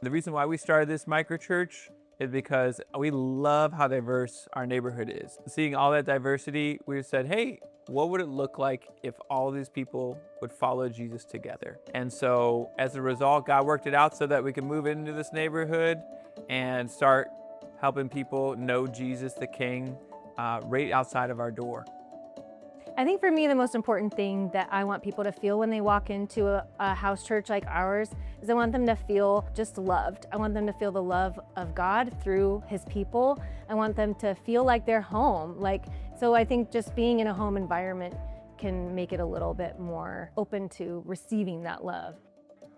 The reason why we started this microchurch is because we love how diverse our neighborhood is. Seeing all that diversity, we said, hey, what would it look like if all these people would follow Jesus together? And so as a result, God worked it out so that we could move into this neighborhood and start helping people know Jesus the King right outside of our door. I think for me, the most important thing that I want people to feel when they walk into a house church like ours is I want them to feel just loved. I want them to feel the love of God through His people. I want them to feel like they're home. So I think just being in a home environment can make it a little bit more open to receiving that love.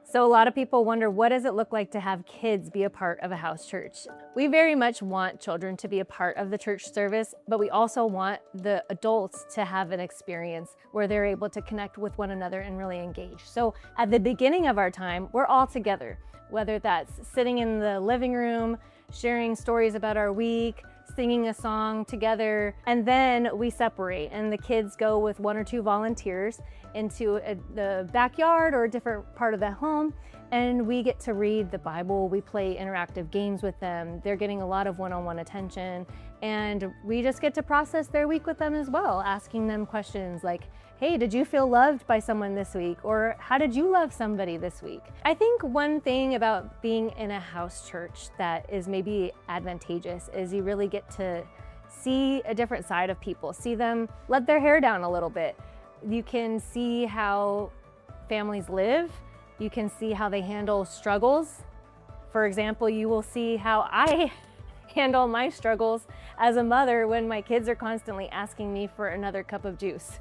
So a lot of people wonder, what does it look like to have kids be a part of a house church? We very much want children to be a part of the church service, but we also want the adults to have an experience where they're able to connect with one another and really engage. So at the beginning of our time, we're all together, whether that's sitting in the living room, sharing stories about our week, singing a song together, and then we separate and the kids go with one or two volunteers into the backyard or a different part of the home, and we get to read the Bible. We play interactive games with them. They're getting a lot of one-on-one attention, and we just get to process their week with them as well, asking them questions like, hey, did you feel loved by someone this week? Or how did you love somebody this week? I think one thing about being in a house church that is maybe advantageous is you really get to see a different side of people, see them let their hair down a little bit. You can see how families live. You can see how they handle struggles. For example, you will see how I handle my struggles as a mother when my kids are constantly asking me for another cup of juice.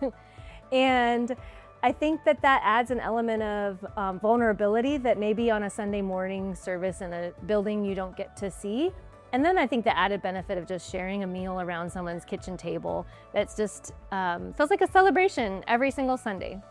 And I think that adds an element of vulnerability that maybe on a Sunday morning service in a building you don't get to see. And then I think the added benefit of just sharing a meal around someone's kitchen table, that's just feels like a celebration every single Sunday.